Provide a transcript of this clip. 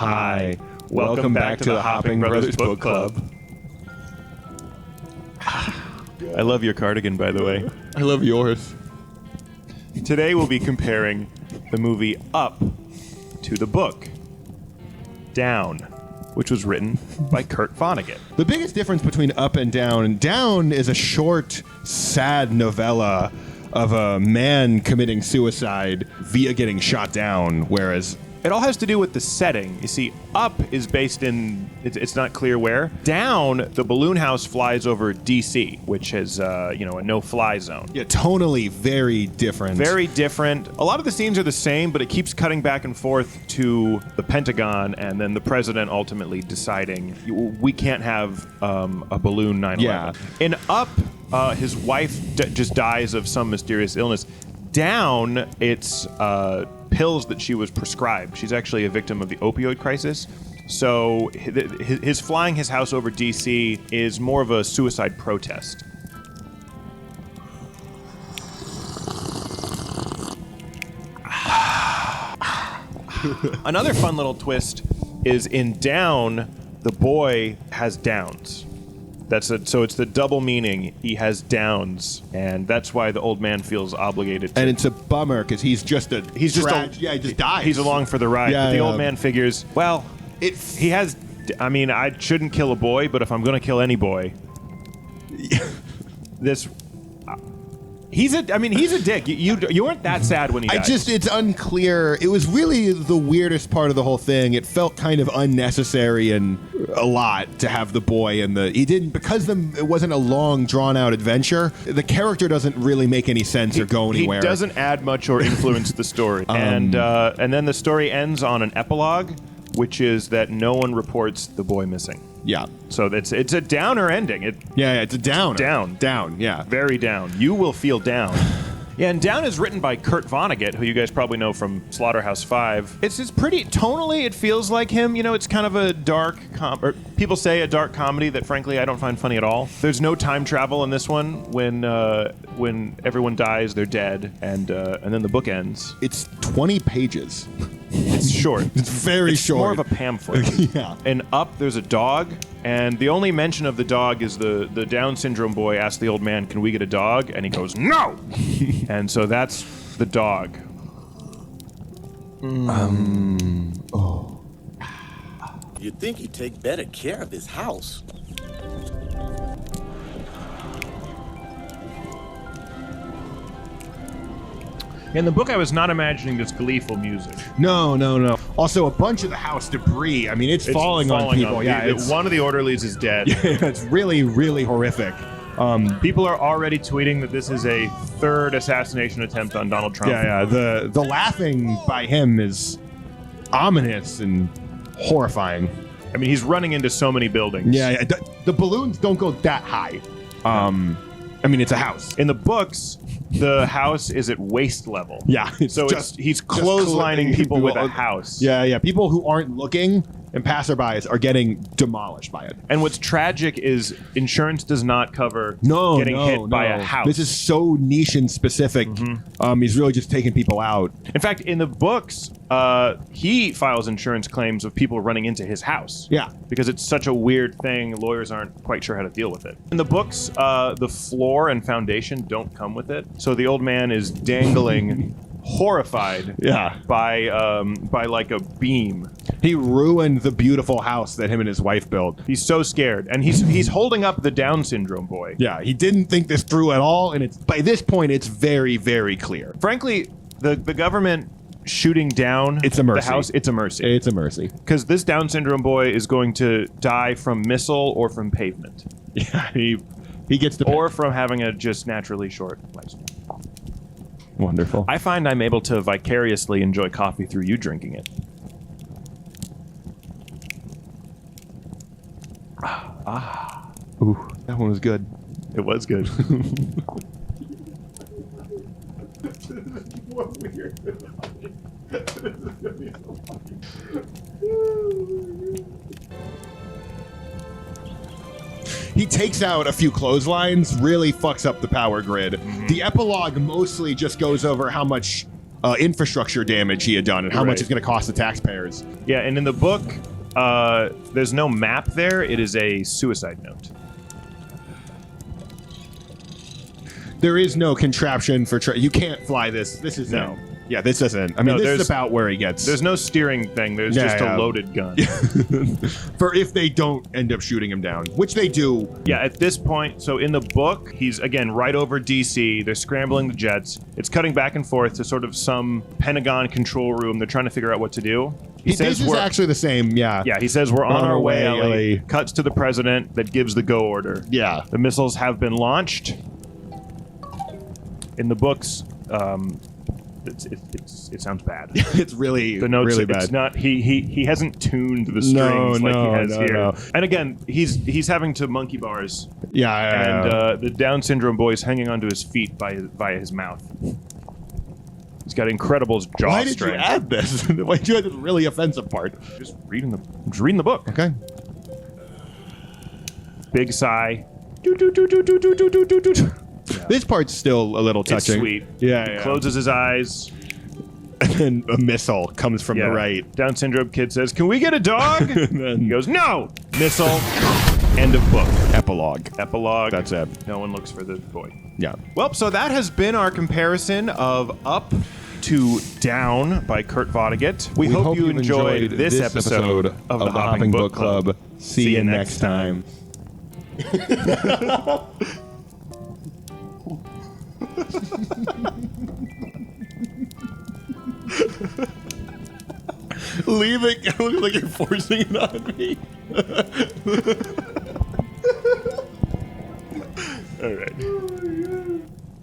Hi. Welcome back to the Hopping Brothers Book Club. I love your cardigan, by the way. I love yours. Today we'll be comparing the movie Up to the book Down, which was written by Kurt Vonnegut. The biggest difference between Up and Down is a short, sad novella of a man committing suicide via getting shot down, whereas It all has to do with the setting. You see, Up is based in, it's not clear where. Down, the balloon house flies over D.C., which is, a no-fly zone. yeah, tonally very different. Very different. A lot of the scenes are the same, but it keeps cutting back and forth to the Pentagon and then the president ultimately deciding we can't have a balloon 9/11. Yeah. In Up, his wife just dies of some mysterious illness. Down, it's pills that she was prescribed. She's actually a victim of the opioid crisis. So his flying his house over D.C. is more of a suicide protest. Another fun little twist is in Down, the boy has downs. So it's the double meaning. He has downs, and that's why the old man feels obligated to. And it's a bummer because he just yeah, he just dies. He's along for the ride. Yeah, but the yeah. old man figures, well, he has. I mean, I shouldn't kill a boy, but if I'm going to kill any boy, this. He's a dick. You weren't that sad when he died. It's unclear. It was really the weirdest part of the whole thing. It felt kind of unnecessary and a lot to have the boy and it wasn't a long, drawn out adventure. The character doesn't really make any sense or go anywhere. He doesn't add much or influence the story. And then the story ends on an epilogue, which is that no one reports the boy missing. Yeah. So it's a downer ending. It's a downer. Down, yeah. Very down. You will feel down. Yeah, and Down is written by Kurt Vonnegut, who you guys probably know from Slaughterhouse-5. It's pretty tonally. It feels like him. You know, it's kind of a dark people say a dark comedy that, frankly, I don't find funny at all. There's no time travel in this one. When everyone dies, they're dead, and then the book ends. It's 20 pages. It's short. It's very short. More of a pamphlet. Yeah. And Up, there's a dog, and the only mention of the dog is the Down syndrome boy asks the old man, "Can we get a dog?" And he goes, "No!" And so that's the dog. You'd think he'd take better care of his house. In the book, I was not imagining this gleeful music. No. Also, a bunch of the house debris. I mean, it's falling on people. One of the orderlies is dead. It's really, really horrific. People are already tweeting that this is a third assassination attempt on Donald Trump. Yeah. The laughing by him is ominous and horrifying. I mean, he's running into so many buildings. Yeah. The balloons don't go that high. I mean, it's a house. In the books, the house is at waist level. Yeah. So he's clotheslining people with a house. Yeah. People who aren't looking and passerbys are getting demolished by it. And what's tragic is insurance does not cover getting hit by a house. This is so niche and specific. He's really just taking people out. In fact, in the books, he files insurance claims of people running into his house. Yeah. Because it's such a weird thing, lawyers aren't quite sure how to deal with it. In the books, the floor and foundation don't come with it. So the old man is dangling horrified by like a beam. He ruined the beautiful house that him and his wife built. He's so scared, and he's holding up the Down syndrome boy. Yeah, he didn't think this through at all, and by this point it's very, very clear. Frankly, the government shooting down the house, it's a mercy. It's a mercy. Because this Down syndrome boy is going to die from missile or from pavement. Yeah, he gets to or from having a just naturally short lifespan. Wonderful. I find I'm able to vicariously enjoy coffee through you drinking it. Ooh, that one was good. It was good. He takes out a few clotheslines, really fucks up the power grid. The epilogue mostly just goes over how much infrastructure damage he had done and how much Right. it's going to cost the taxpayers. Yeah, and in the book, there's no map there. It is a suicide note. There is no contraption for you can't fly this. This is No. Yeah, this isn't. I mean, No, this there's- is about where he gets. There's no steering thing. There's Yeah, just yeah. a loaded gun. for if they don't end up shooting him down, which they do. Yeah, at this point, so in the book, he's again right over DC. They're scrambling the jets. It's cutting back and forth to sort of some Pentagon control room. They're trying to figure out what to do. He says This is we're actually the same. Yeah. yeah. He says we're on our way. Ellie. Ellie. Cuts to the president that gives the go order. Yeah. The missiles have been launched. In the books, it sounds bad. It's really, The notes, really it's bad. not. He hasn't tuned the strings No, like no, he has no, here. no. And again, he's having to monkey bars. Yeah. And the Down syndrome boy is hanging onto his feet via his mouth. He's got incredible jaw why did you strength. add this? Why did you add this really offensive part? Just reading the book. Okay. Big sigh. Do, do, do, do, do, do, do, do, do, do. This part's still a little It's touching. sweet. Yeah. He closes his eyes. And then a missile comes from the right. Down syndrome kid says, "Can we get a dog?" then- He goes, "No." Missile. End of book. Epilogue. Epilogue. That's it. No one looks for the boy. Yeah. Well, so that has been our comparison of Up to Down by Kurt Vonnegut. We hope you you've enjoyed this episode of the Hopping Book Club. See you next time. Leave it. It looks like you're forcing it on me.